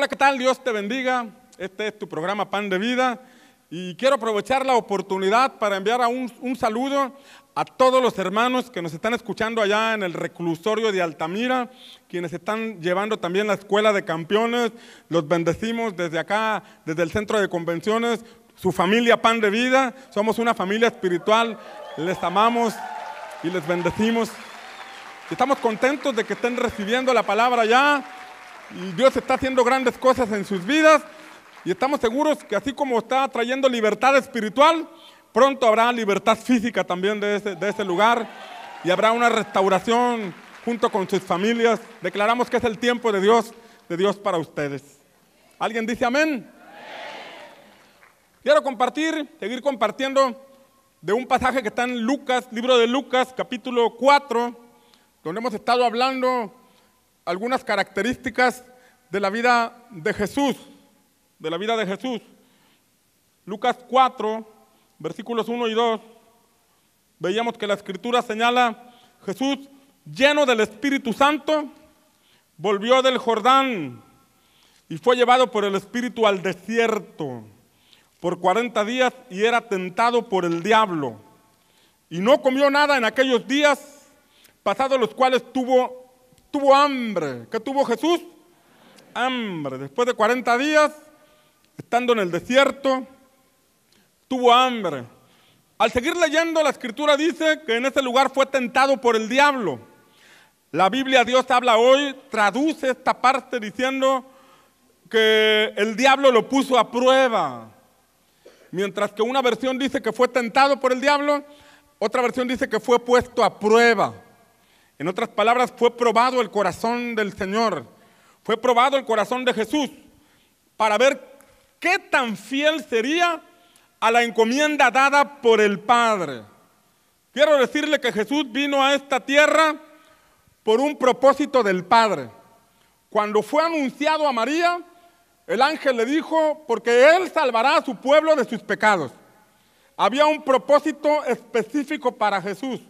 Hola, ¿qué tal? Dios te bendiga. Este es tu programa Pan de Vida y quiero aprovechar la oportunidad para enviar un saludo a todos los hermanos que nos están escuchando allá en el reclusorio de Altamira, quienes están llevando también la Escuela de Campeones. Los bendecimos desde acá, desde el centro de convenciones, su familia Pan de Vida. Somos una familia espiritual, les amamos y les bendecimos. Estamos contentos de que estén recibiendo la palabra allá. Y Dios está haciendo grandes cosas en sus vidas y estamos seguros que así como está trayendo libertad espiritual, pronto habrá libertad física también de ese lugar y habrá una restauración junto con sus familias. Declaramos que es el tiempo de Dios para ustedes. ¿Alguien dice amén? Quiero seguir compartiendo de un pasaje que está en Lucas, libro de Lucas, capítulo 4, donde hemos estado hablando algunas características de la vida de Jesús, Lucas 4, versículos 1 y 2, veíamos que la Escritura señala: Jesús, lleno del Espíritu Santo, volvió del Jordán y fue llevado por el Espíritu al desierto por 40 días y era tentado por el diablo. Y no comió nada en aquellos días, pasados los cuales tuvo hambre. ¿Qué tuvo Jesús? Hambre. Después de 40 días, estando en el desierto, tuvo hambre. Al seguir leyendo, la Escritura dice que en ese lugar fue tentado por el diablo. La Biblia Dios habla hoy, traduce esta parte diciendo que el diablo lo puso a prueba. Mientras que una versión dice que fue tentado por el diablo, otra versión dice que fue puesto a prueba. En otras palabras, fue probado el corazón del Señor, fue probado el corazón de Jesús para ver qué tan fiel sería a la encomienda dada por el Padre. Quiero decirle que Jesús vino a esta tierra por un propósito del Padre. Cuando fue anunciado a María, el ángel le dijo, porque Él salvará a su pueblo de sus pecados. Había un propósito específico para Jesús.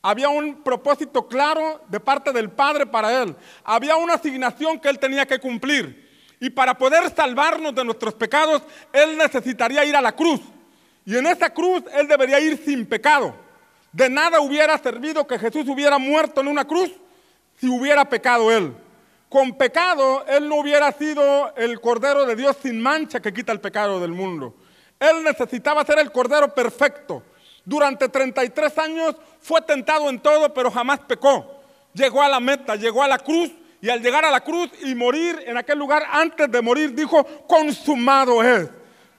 Había un propósito claro de parte del Padre para Él. Había una asignación que Él tenía que cumplir. Y para poder salvarnos de nuestros pecados, Él necesitaría ir a la cruz. Y en esa cruz Él debería ir sin pecado. De nada hubiera servido que Jesús hubiera muerto en una cruz si hubiera pecado Él. Con pecado, Él no hubiera sido el Cordero de Dios sin mancha que quita el pecado del mundo. Él necesitaba ser el Cordero perfecto. Durante 33 años fue tentado en todo, pero jamás pecó. Llegó a la meta, llegó a la cruz, y al llegar a la cruz y morir en aquel lugar, antes de morir dijo, consumado es.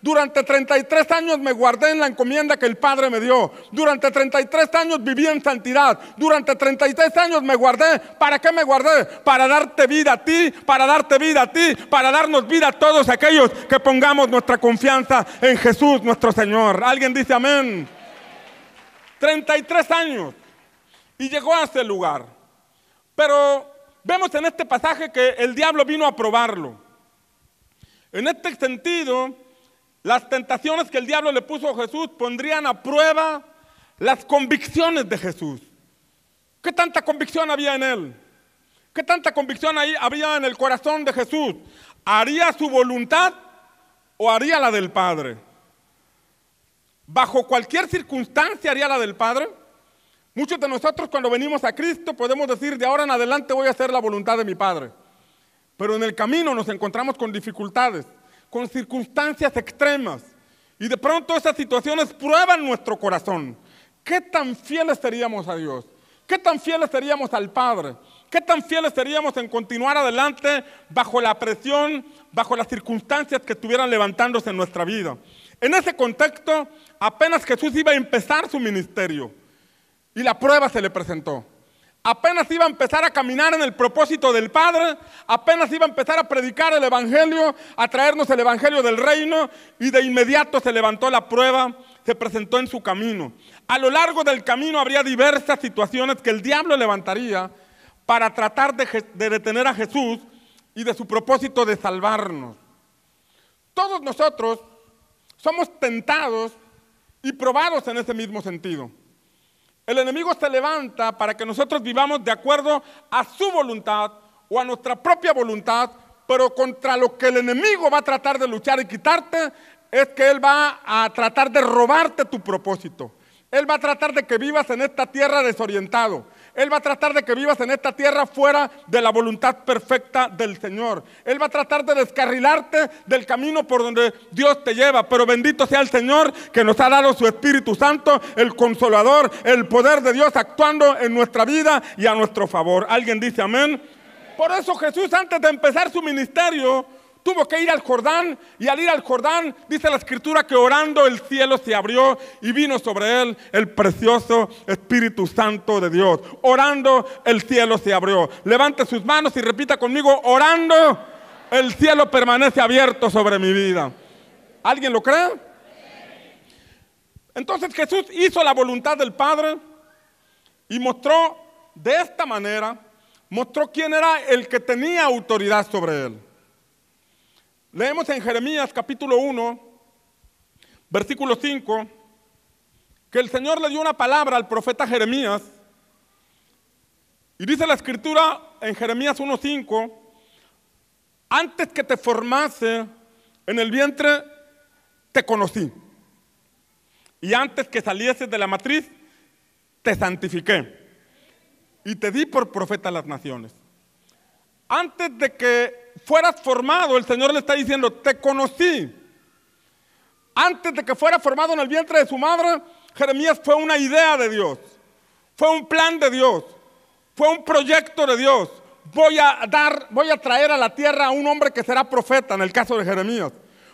Durante 33 años me guardé en la encomienda que el Padre me dio. Durante 33 años viví en santidad. Durante 33 años me guardé. ¿Para qué me guardé? Para darte vida a ti, para darte vida a ti, para darnos vida a todos aquellos que pongamos nuestra confianza en Jesús nuestro Señor. ¿Alguien dice amén? 33 años y llegó a ese lugar. Pero vemos en este pasaje que el diablo vino a probarlo. En este sentido, las tentaciones que el diablo le puso a Jesús pondrían a prueba las convicciones de Jesús. ¿Qué tanta convicción había en él? ¿Qué tanta convicción había en el corazón de Jesús? ¿Haría su voluntad o haría la del Padre? ¿Bajo cualquier circunstancia haría la del Padre? Muchos de nosotros cuando venimos a Cristo podemos decir, de ahora en adelante voy a hacer la voluntad de mi Padre. Pero en el camino nos encontramos con dificultades, con circunstancias extremas. Y de pronto esas situaciones prueban nuestro corazón. ¿Qué tan fieles seríamos a Dios? ¿Qué tan fieles seríamos al Padre? ¿Qué tan fieles seríamos en continuar adelante bajo la presión, bajo las circunstancias que estuvieran levantándose en nuestra vida? En ese contexto, apenas Jesús iba a empezar su ministerio y la prueba se le presentó. Apenas iba a empezar a caminar en el propósito del Padre, apenas iba a empezar a predicar el Evangelio, a traernos el Evangelio del reino, y de inmediato se levantó la prueba, se presentó en su camino. A lo largo del camino habría diversas situaciones que el diablo levantaría para tratar de detener a Jesús y de su propósito de salvarnos. Todos nosotros somos tentados y probados en ese mismo sentido. El enemigo se levanta para que nosotros vivamos de acuerdo a su voluntad o a nuestra propia voluntad pero contra lo que el enemigo va a tratar de luchar y quitarte, es que él va a tratar de robarte tu propósito. Él va a tratar de que vivas en esta tierra desorientado. Él va a tratar de que vivas en esta tierra fuera de la voluntad perfecta del Señor. Él va a tratar de descarrilarte del camino por donde Dios te lleva. Pero bendito sea el Señor que nos ha dado su Espíritu Santo, el Consolador, el poder de Dios actuando en nuestra vida y a nuestro favor. ¿Alguien dice amén? Por eso Jesús, antes de empezar su ministerio, tuvo que ir al Jordán, y al ir al Jordán, dice la Escritura que orando el cielo se abrió y vino sobre él el precioso Espíritu Santo de Dios. Orando el cielo se abrió. Levante sus manos y repita conmigo: orando el cielo permanece abierto sobre mi vida. ¿Alguien lo cree? Entonces Jesús hizo la voluntad del Padre y mostró de esta manera, mostró quién era el que tenía autoridad sobre él. Leemos en Jeremías capítulo 1, versículo 5, que el Señor le dio una palabra al profeta Jeremías. Y dice la Escritura en Jeremías 1:5: antes que te formase en el vientre, te conocí. Y antes que salieses de la matriz, te santifiqué. Y te di por profeta a las naciones. Antes de que fueras formado, el Señor le está diciendo: te conocí. Antes de que fuera formado en el vientre de su madre, Jeremías fue una idea de Dios, fue un plan de Dios, fue un proyecto de Dios. Voy a traer a la tierra a un hombre que será profeta, en el caso de Jeremías.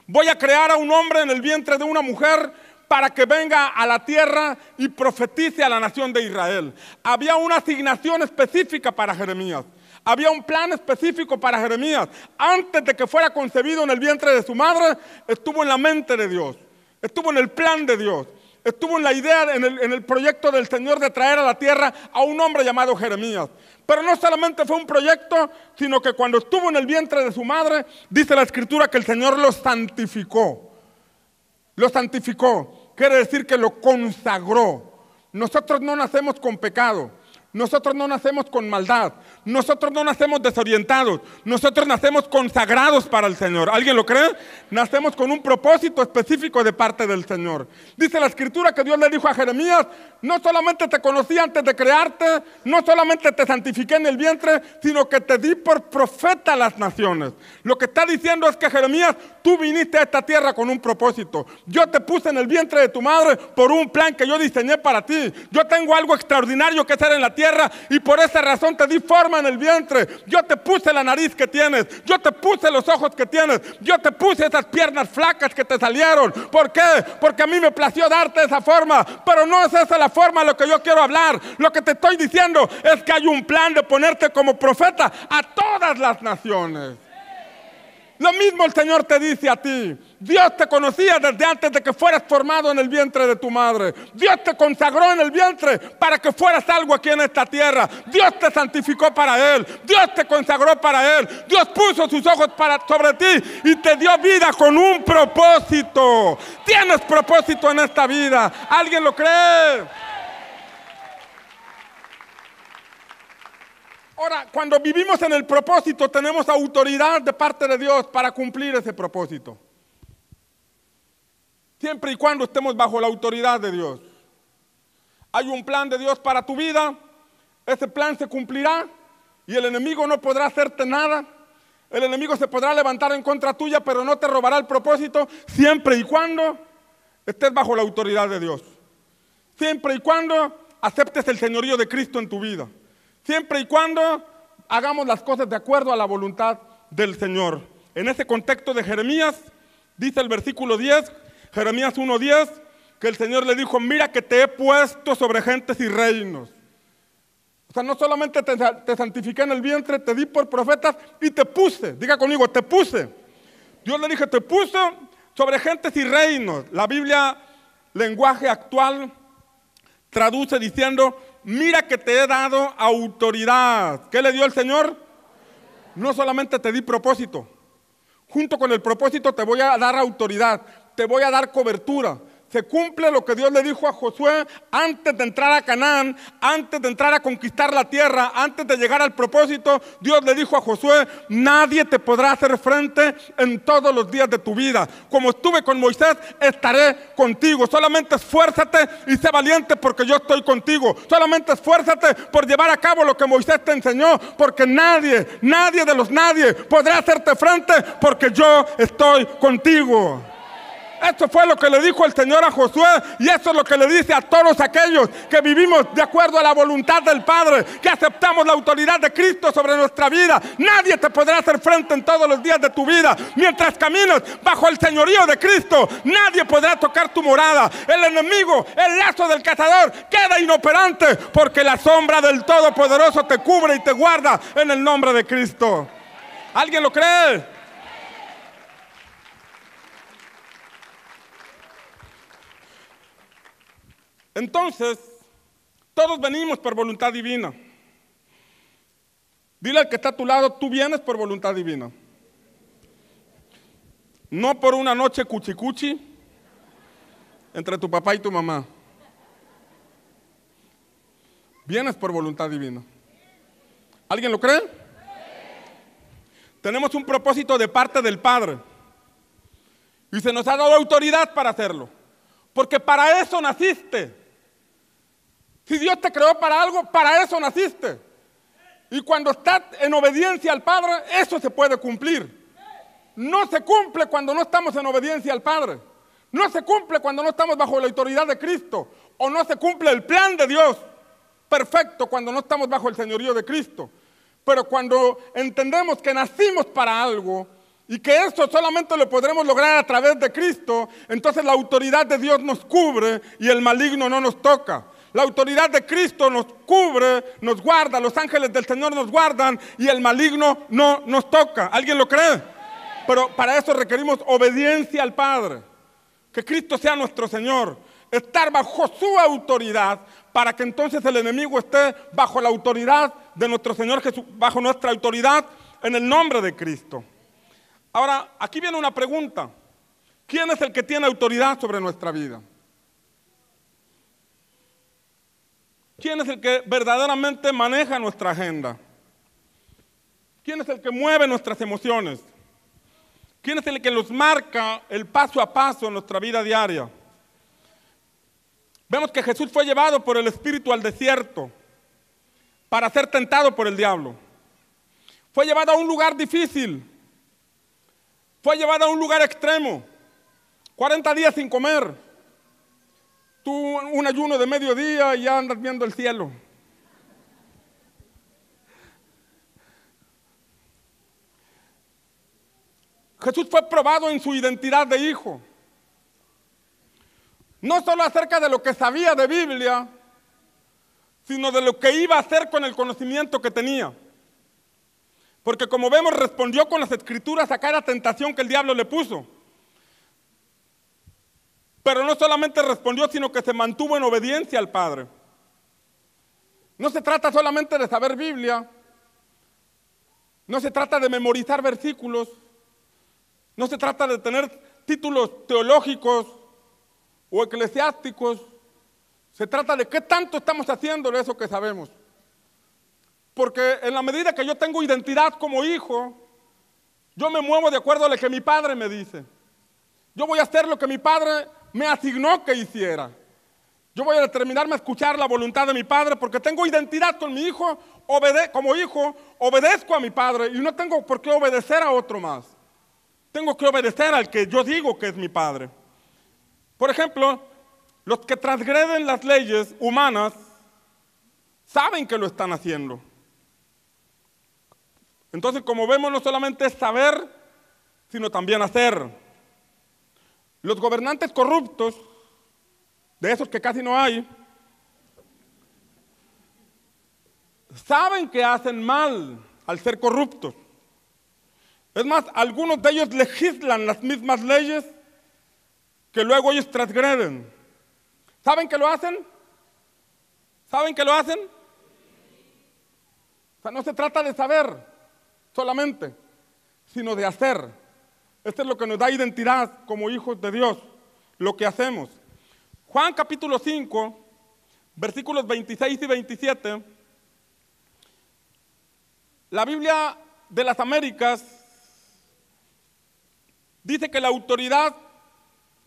Voy a crear a un hombre en el vientre de una mujer para que venga a la tierra y profetice a la nación de Israel. Había una asignación específica para Jeremías. Había un plan específico para Jeremías. Antes de que fuera concebido en el vientre de su madre, estuvo en la mente de Dios, estuvo en el plan de Dios, estuvo en la idea, en el proyecto del Señor de traer a la tierra a un hombre llamado Jeremías. Pero no solamente fue un proyecto, sino que cuando estuvo en el vientre de su madre, dice la Escritura que el Señor lo santificó. Lo santificó, quiere decir que lo consagró. Nosotros no nacemos con pecado. Nosotros no nacemos con maldad, nosotros no nacemos desorientados, nosotros nacemos consagrados para el Señor. ¿Alguien lo cree? Nacemos con un propósito específico de parte del Señor. Dice la Escritura que Dios le dijo a Jeremías: no solamente te conocí antes de crearte, no solamente te santifiqué en el vientre, sino que te di por profeta a las naciones. Lo que está diciendo es que Jeremías, tú viniste a esta tierra con un propósito. Yo te puse en el vientre de tu madre por un plan que yo diseñé para ti. Yo tengo algo extraordinario que hacer en la tierra y por esa razón te di forma en el vientre. Yo te puse la nariz que tienes, yo te puse los ojos que tienes, yo te puse esas piernas flacas que te salieron. ¿Por qué? Porque a mí me plació darte esa forma, pero no es esa la forma a lo que yo quiero hablar. Lo que te estoy diciendo es que hay un plan de ponerte como profeta a todas las naciones. Lo mismo el Señor te dice a ti. Dios te conocía desde antes de que fueras formado en el vientre de tu madre. Dios te consagró en el vientre para que fueras algo aquí en esta tierra. Dios te santificó para Él. Dios te consagró para Él. Dios puso sus ojos sobre ti y te dio vida con un propósito. Tienes propósito en esta vida. ¿Alguien lo cree? Ahora, cuando vivimos en el propósito, tenemos autoridad de parte de Dios para cumplir ese propósito. Siempre y cuando estemos bajo la autoridad de Dios. Hay un plan de Dios para tu vida, ese plan se cumplirá y el enemigo no podrá hacerte nada. El enemigo se podrá levantar en contra tuya, pero no te robará el propósito, siempre y cuando estés bajo la autoridad de Dios. Siempre y cuando aceptes el señorío de Cristo en tu vida. Siempre y cuando hagamos las cosas de acuerdo a la voluntad del Señor. En ese contexto de Jeremías, dice el versículo 10, Jeremías 1:10, que el Señor le dijo: mira que te he puesto sobre gentes y reinos. O sea, no solamente te santifiqué en el vientre, te di por profetas y te puse. Diga conmigo, te puse. Dios le dijo, te puso sobre gentes y reinos. La Biblia, lenguaje actual, traduce diciendo: mira que te he dado autoridad. ¿Qué le dio el Señor? No solamente te di propósito, junto con el propósito te voy a dar autoridad, te voy a dar cobertura, se cumple lo que Dios le dijo a Josué antes de entrar a Canaán, antes de entrar a conquistar la tierra, antes de llegar al propósito. Dios le dijo a Josué: nadie te podrá hacer frente en todos los días de tu vida. Como estuve con Moisés, estaré contigo. Solamente esfuérzate y sé valiente, porque yo estoy contigo. Solamente esfuérzate por llevar a cabo lo que Moisés te enseñó, porque nadie de los nadie podrá hacerte frente, porque yo estoy contigo. Esto fue lo que le dijo el Señor a Josué, y eso es lo que le dice a todos aquellos que vivimos de acuerdo a la voluntad del Padre, que aceptamos la autoridad de Cristo sobre nuestra vida. Nadie te podrá hacer frente en todos los días de tu vida. Mientras caminas bajo el señorío de Cristo, nadie podrá tocar tu morada. El enemigo, el lazo del cazador, queda inoperante, porque la sombra del Todopoderoso te cubre y te guarda en el nombre de Cristo. ¿Alguien lo cree? Entonces, todos venimos por voluntad divina. Dile al que está a tu lado: tú vienes por voluntad divina. No por una noche cuchicuchi entre tu papá y tu mamá. Vienes por voluntad divina. ¿Alguien lo cree? Tenemos un propósito de parte del Padre, y se nos ha dado autoridad para hacerlo, porque para eso naciste. Si Dios te creó para algo, para eso naciste. Y cuando estás en obediencia al Padre, eso se puede cumplir. No se cumple cuando no estamos en obediencia al Padre. No se cumple cuando no estamos bajo la autoridad de Cristo. O no se cumple el plan de Dios perfecto cuando no estamos bajo el señorío de Cristo. Pero cuando entendemos que nacimos para algo y que eso solamente lo podremos lograr a través de Cristo, entonces la autoridad de Dios nos cubre y el maligno no nos toca. La autoridad de Cristo nos cubre, nos guarda, los ángeles del Señor nos guardan y el maligno no nos toca. ¿Alguien lo cree? Pero para eso requerimos obediencia al Padre, que Cristo sea nuestro Señor, estar bajo su autoridad, para que entonces el enemigo esté bajo la autoridad de nuestro Señor Jesús, bajo nuestra autoridad en el nombre de Cristo. Ahora, aquí viene una pregunta: ¿quién es el que tiene autoridad sobre nuestra vida? ¿Quién es el que verdaderamente maneja nuestra agenda? ¿Quién es el que mueve nuestras emociones? ¿Quién es el que nos marca el paso a paso en nuestra vida diaria? Vemos que Jesús fue llevado por el Espíritu al desierto para ser tentado por el diablo. Fue llevado a un lugar difícil. Fue llevado a un lugar extremo. 40 días sin comer. Tú un ayuno de mediodía y ya andas viendo el cielo. Jesús fue probado en su identidad de hijo. No solo acerca de lo que sabía de Biblia, sino de lo que iba a hacer con el conocimiento que tenía. Porque como vemos, respondió con las Escrituras a cada tentación que el diablo le puso. Pero no solamente respondió, sino que se mantuvo en obediencia al Padre. No se trata solamente de saber Biblia, no se trata de memorizar versículos, no se trata de tener títulos teológicos o eclesiásticos. Se trata de qué tanto estamos haciendo de eso que sabemos. Porque en la medida que yo tengo identidad como hijo, yo me muevo de acuerdo a lo que mi padre me dice. Yo voy a hacer lo que mi padre me asignó que hiciera. Yo voy a determinarme a escuchar la voluntad de mi padre, porque tengo identidad con mi hijo, como hijo, obedezco a mi padre y no tengo por qué obedecer a otro más. Tengo que obedecer al que yo digo que es mi padre. Por ejemplo, los que transgreden las leyes humanas saben que lo están haciendo. Entonces, como vemos, no solamente es saber, sino también hacer. Los gobernantes corruptos, de esos que casi no hay, saben que hacen mal al ser corruptos. Es más, algunos de ellos legislan las mismas leyes que luego ellos transgreden. ¿Saben que lo hacen? ¿Saben que lo hacen? O sea, no se trata de saber solamente, sino de hacer. Esto es lo que nos da identidad como hijos de Dios, lo que hacemos. Juan capítulo 5, versículos 26 y 27, la Biblia de las Américas dice que la autoridad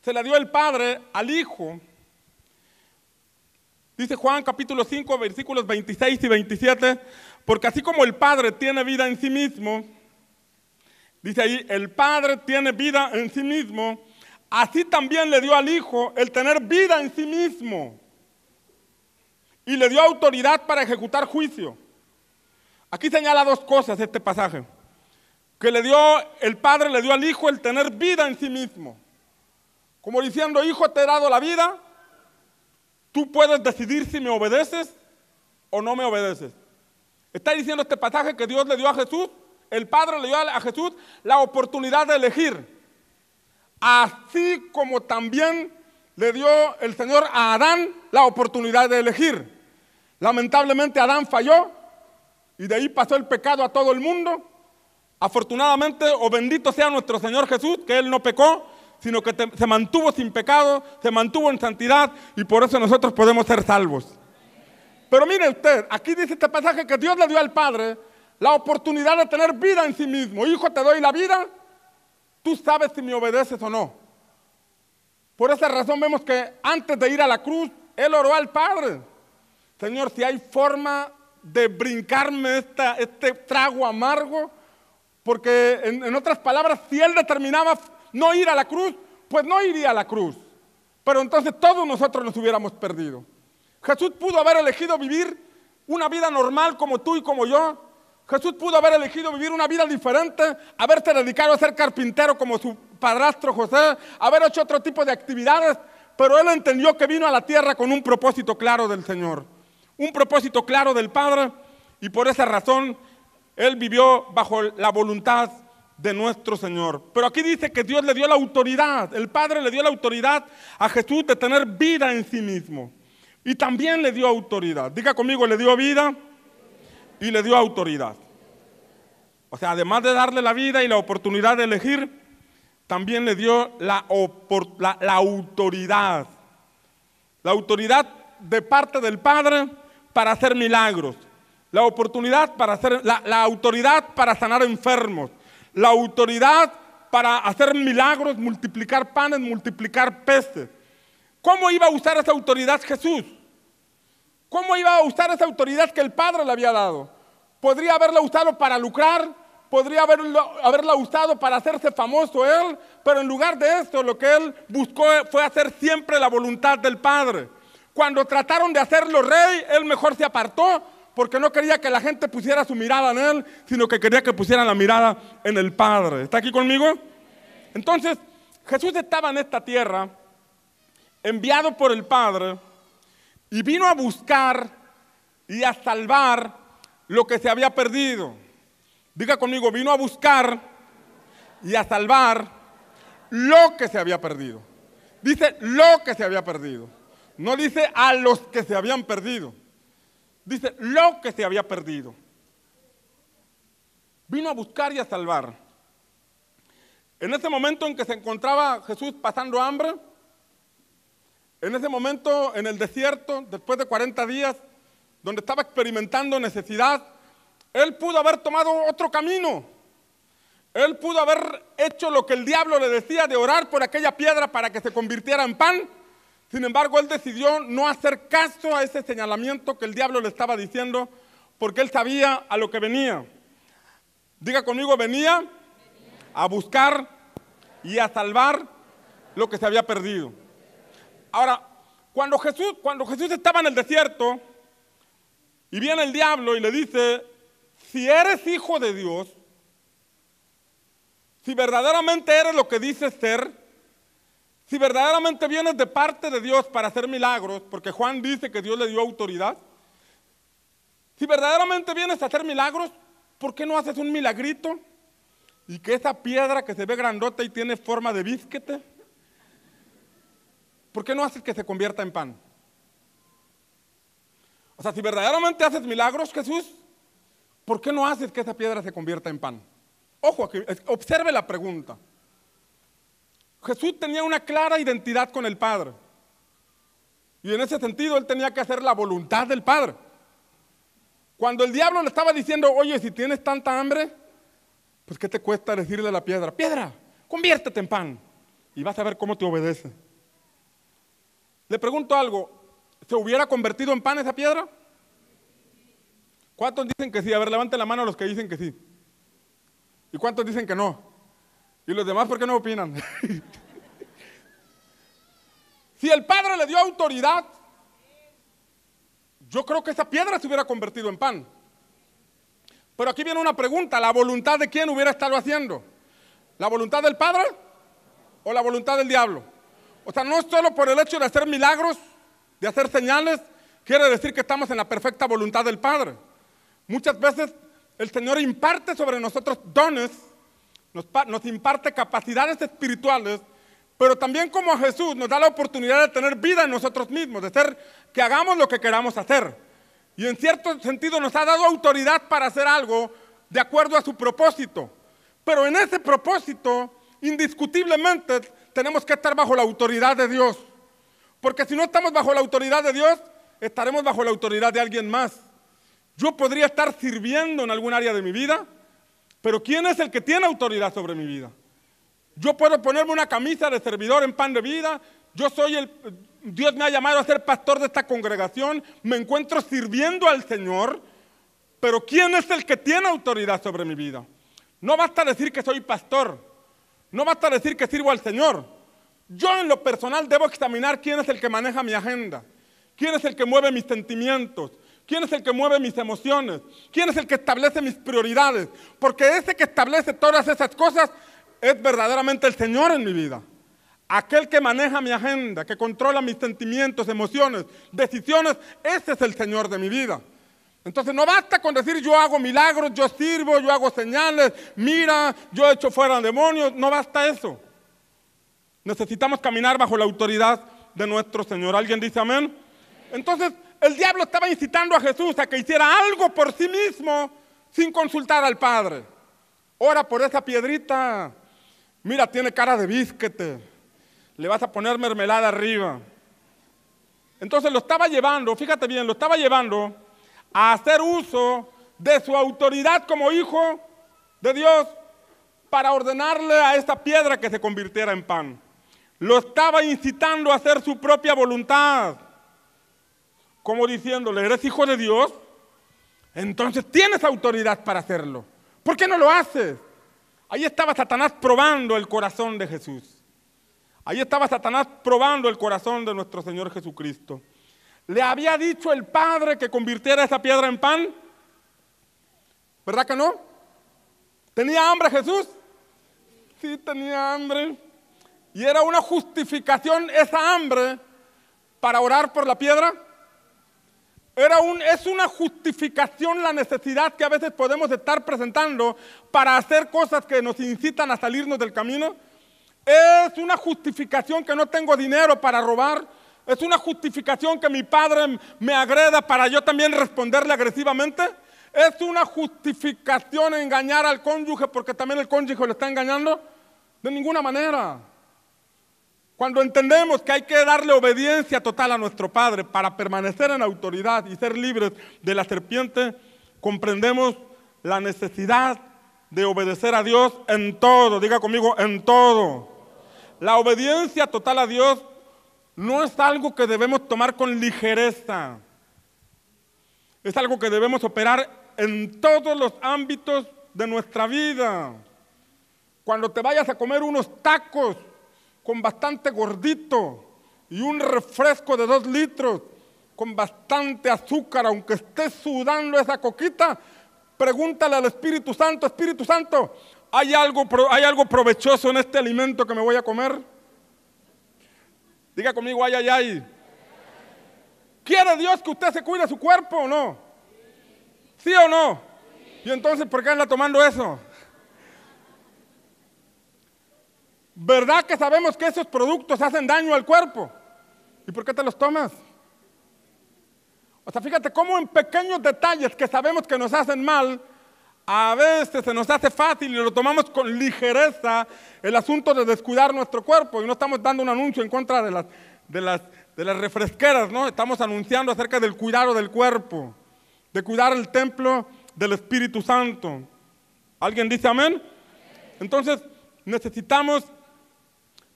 se la dio el Padre al Hijo. Dice Juan capítulo 5, versículos 26 y 27, porque así como el Padre tiene vida en sí mismo, dice ahí, el Padre tiene vida en sí mismo, así también le dio al Hijo el tener vida en sí mismo. Y le dio autoridad para ejecutar juicio. Aquí señala dos cosas este pasaje. Que el Padre le dio al Hijo el tener vida en sí mismo. Como diciendo, Hijo, te he dado la vida, tú puedes decidir si me obedeces o no me obedeces. Está diciendo este pasaje que Dios le dio a Jesús, el Padre le dio a Jesús la oportunidad de elegir. Así como también le dio el Señor a Adán la oportunidad de elegir. Lamentablemente Adán falló y de ahí pasó el pecado a todo el mundo. Afortunadamente, o bendito sea nuestro Señor Jesús, que Él no pecó, sino que se mantuvo sin pecado, se mantuvo en santidad y por eso nosotros podemos ser salvos. Pero mire usted, aquí dice este pasaje que Dios le dio al Padre la oportunidad de tener vida en sí mismo. Hijo, te doy la vida, tú sabes si me obedeces o no. Por esa razón vemos que antes de ir a la cruz, Él oró al Padre. Señor, si hay forma de brincarme este trago amargo, porque en otras palabras, si Él determinaba no ir a la cruz, pues no iría a la cruz. Pero entonces todos nosotros nos hubiéramos perdido. Jesús pudo haber elegido vivir una vida normal como tú y como yo. Jesús pudo haber elegido vivir una vida diferente, haberse dedicado a ser carpintero como su padrastro José, haber hecho otro tipo de actividades, pero Él entendió que vino a la tierra con un propósito claro del Señor, un propósito claro del Padre, y por esa razón Él vivió bajo la voluntad de nuestro Señor. Pero aquí dice que Dios le dio la autoridad, el Padre le dio la autoridad a Jesús de tener vida en sí mismo. Y también le dio autoridad. Diga conmigo, le dio vida y le dio autoridad. O sea, además de darle la vida y la oportunidad de elegir, también le dio la autoridad. La autoridad de parte del Padre para hacer milagros. La oportunidad para hacer, la autoridad para sanar enfermos. La autoridad para hacer milagros, multiplicar panes, multiplicar peces. ¿Cómo iba a usar esa autoridad Jesús? ¿Cómo iba a usar esa autoridad que el Padre le había dado? Podría haberla usado para lucrar, podría haberla usado para hacerse famoso Él, pero en lugar de esto lo que Él buscó fue hacer siempre la voluntad del Padre. Cuando trataron de hacerlo rey, Él mejor se apartó, porque no quería que la gente pusiera su mirada en Él, sino que quería que pusieran la mirada en el Padre. ¿Está aquí conmigo? Entonces, Jesús estaba en esta tierra, enviado por el Padre, y vino a buscar y a salvar lo que se había perdido. Diga conmigo, vino a buscar y a salvar lo que se había perdido. Dice lo que se había perdido. No dice a los que se habían perdido. Dice lo que se había perdido. Vino a buscar y a salvar. En ese momento en que se encontraba Jesús pasando hambre, en ese momento en el desierto, después de 40 días, donde estaba experimentando necesidad, Él pudo haber tomado otro camino. Él pudo haber hecho lo que el diablo le decía de orar por aquella piedra para que se convirtiera en pan. Sin embargo, Él decidió no hacer caso a ese señalamiento que el diablo le estaba diciendo, porque Él sabía a lo que venía. Diga conmigo, venía a buscar y a salvar lo que se había perdido. Ahora, cuando Jesús estaba en el desierto y viene el diablo y le dice, si eres hijo de Dios, si verdaderamente eres lo que dices ser, si verdaderamente vienes de parte de Dios para hacer milagros, porque Juan dice que Dios le dio autoridad, si verdaderamente vienes a hacer milagros, ¿por qué no haces un milagrito? Y que esa piedra que se ve grandota y tiene forma de bisquete, ¿por qué no haces que se convierta en pan? O sea, si verdaderamente haces milagros, Jesús, ¿por qué no haces que esa piedra se convierta en pan? Ojo aquí, observe la pregunta. Jesús tenía una clara identidad con el Padre. Y en ese sentido él tenía que hacer la voluntad del Padre. Cuando el diablo le estaba diciendo, oye, si tienes tanta hambre, pues ¿qué te cuesta decirle a la piedra? Piedra, conviértete en pan y vas a ver cómo te obedece. Le pregunto algo, ¿se hubiera convertido en pan esa piedra? ¿Cuántos dicen que sí? A ver, levanten la mano los que dicen que sí. ¿Y cuántos dicen que no? ¿Y los demás por qué no opinan? Si el Padre le dio autoridad, yo creo que esa piedra se hubiera convertido en pan. Pero aquí viene una pregunta, ¿la voluntad de quién hubiera estado haciendo? ¿La voluntad del Padre o la voluntad del diablo? O sea, no solo por el hecho de hacer milagros, de hacer señales, quiere decir que estamos en la perfecta voluntad del Padre. Muchas veces el Señor imparte sobre nosotros dones, nos imparte capacidades espirituales, pero también como a Jesús nos da la oportunidad de tener vida en nosotros mismos, de ser que hagamos lo que queramos hacer. Y en cierto sentido nos ha dado autoridad para hacer algo de acuerdo a su propósito. Pero en ese propósito, indiscutiblemente, tenemos que estar bajo la autoridad de Dios. Porque si no estamos bajo la autoridad de Dios, estaremos bajo la autoridad de alguien más. Yo podría estar sirviendo en algún área de mi vida, pero ¿quién es el que tiene autoridad sobre mi vida? Yo puedo ponerme una camisa de servidor en Pan de Vida, Dios me ha llamado a ser pastor de esta congregación, me encuentro sirviendo al Señor, pero ¿quién es el que tiene autoridad sobre mi vida? No basta decir que soy pastor, no basta decir que sirvo al Señor. Yo en lo personal debo examinar quién es el que maneja mi agenda, quién es el que mueve mis sentimientos, quién es el que mueve mis emociones, quién es el que establece mis prioridades, porque ese que establece todas esas cosas es verdaderamente el Señor en mi vida. Aquel que maneja mi agenda, que controla mis sentimientos, emociones, decisiones, ese es el Señor de mi vida. Entonces no basta con decir yo hago milagros, yo sirvo, yo hago señales, mira, yo he hecho fuera demonios, no basta eso. Necesitamos caminar bajo la autoridad de nuestro Señor. ¿Alguien dice amén? Entonces el diablo estaba incitando a Jesús a que hiciera algo por sí mismo sin consultar al Padre. Ora por esa piedrita, mira, tiene cara de bisquete. Le vas a poner mermelada arriba. Entonces lo estaba llevando, fíjate bien, lo estaba llevando a hacer uso de su autoridad como hijo de Dios para ordenarle a esa piedra que se convirtiera en pan. Lo estaba incitando a hacer su propia voluntad, como diciéndole, ¿eres hijo de Dios? Entonces tienes autoridad para hacerlo. ¿Por qué no lo haces? Ahí estaba Satanás probando el corazón de Jesús. Ahí estaba Satanás probando el corazón de nuestro Señor Jesucristo. ¿Le había dicho el Padre que convirtiera esa piedra en pan? ¿Verdad que no? ¿Tenía hambre Jesús? Sí, tenía hambre. ¿Y era una justificación esa hambre para orar por la piedra? Es una justificación la necesidad que a veces podemos estar presentando para hacer cosas que nos incitan a salirnos del camino. Es una justificación que no tengo dinero para robar. Es una justificación que mi padre me agreda para yo también responderle agresivamente. Es una justificación engañar al cónyuge porque también el cónyuge lo está engañando. De ninguna manera. Cuando entendemos que hay que darle obediencia total a nuestro Padre para permanecer en autoridad y ser libres de la serpiente, comprendemos la necesidad de obedecer a Dios en todo. Diga conmigo, en todo. La obediencia total a Dios no es algo que debemos tomar con ligereza. Es algo que debemos operar en todos los ámbitos de nuestra vida. Cuando te vayas a comer unos tacos con bastante gordito y un refresco de 2 litros con bastante azúcar, aunque estés sudando esa coquita, pregúntale al Espíritu Santo, Espíritu Santo, ¿hay algo provechoso en este alimento que me voy a comer? Diga conmigo, ay, ay, ay. ¿Quiere Dios que usted se cuide su cuerpo o no? ¿Sí o no? ¿Y entonces por qué anda tomando eso? ¿Verdad que sabemos que esos productos hacen daño al cuerpo? ¿Y por qué te los tomas? O sea, fíjate cómo en pequeños detalles que sabemos que nos hacen mal, a veces se nos hace fácil y lo tomamos con ligereza el asunto de descuidar nuestro cuerpo. Y no estamos dando un anuncio en contra de las refresqueras, ¿no? Estamos anunciando acerca del cuidado del cuerpo, de cuidar el templo del Espíritu Santo. ¿Alguien dice amén? Entonces, necesitamos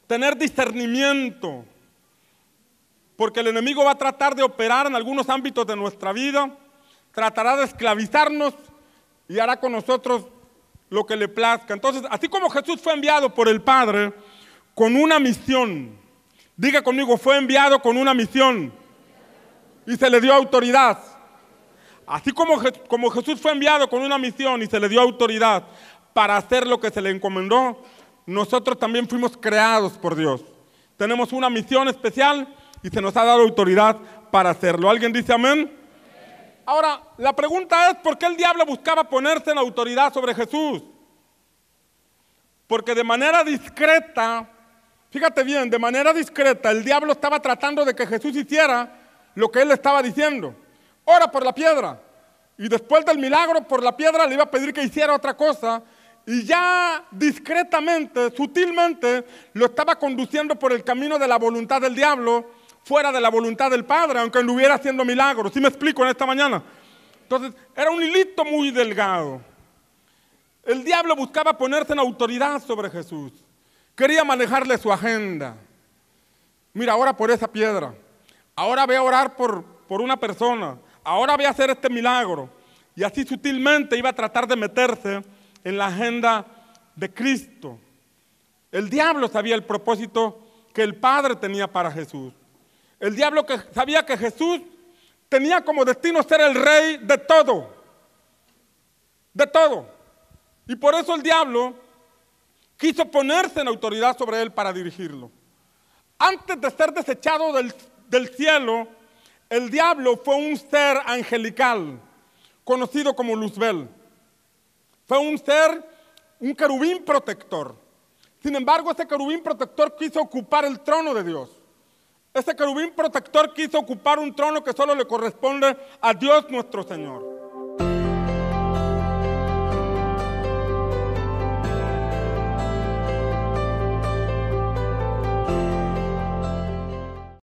tener discernimiento, porque el enemigo va a tratar de operar en algunos ámbitos de nuestra vida, tratará de esclavizarnos y hará con nosotros lo que le plazca. Entonces, así como Jesús fue enviado por el Padre con una misión, diga conmigo, fue enviado con una misión y se le dio autoridad. Así como Jesús fue enviado con una misión y se le dio autoridad para hacer lo que se le encomendó, nosotros también fuimos creados por Dios. Tenemos una misión especial y se nos ha dado autoridad para hacerlo. ¿Alguien dice amén? Ahora, la pregunta es, ¿por qué el diablo buscaba ponerse en autoridad sobre Jesús? Porque de manera discreta, fíjate bien, de manera discreta, el diablo estaba tratando de que Jesús hiciera lo que él estaba diciendo. Ora por la piedra. Y después del milagro por la piedra le iba a pedir que hiciera otra cosa. Y ya discretamente, sutilmente, lo estaba conduciendo por el camino de la voluntad del diablo, fuera de la voluntad del Padre, aunque no hubiera haciendo milagros. ¿Sí me explico en esta mañana? Entonces, era un hilito muy delgado. El diablo buscaba ponerse en autoridad sobre Jesús. Quería manejarle su agenda. Mira, ora por esa piedra. Ahora ve a orar por una persona. Ahora ve a hacer este milagro. Y así sutilmente iba a tratar de meterse en la agenda de Cristo. El diablo sabía el propósito que el Padre tenía para Jesús. El diablo sabía que Jesús tenía como destino ser el rey de todo. De todo. Y por eso el diablo quiso ponerse en autoridad sobre él para dirigirlo. Antes de ser desechado del cielo, el diablo fue un ser angelical, conocido como Luzbel. Fue un ser, un querubín protector. Sin embargo, ese querubín protector quiso ocupar el trono de Dios. Ese querubín protector quiso ocupar un trono que solo le corresponde a Dios nuestro Señor.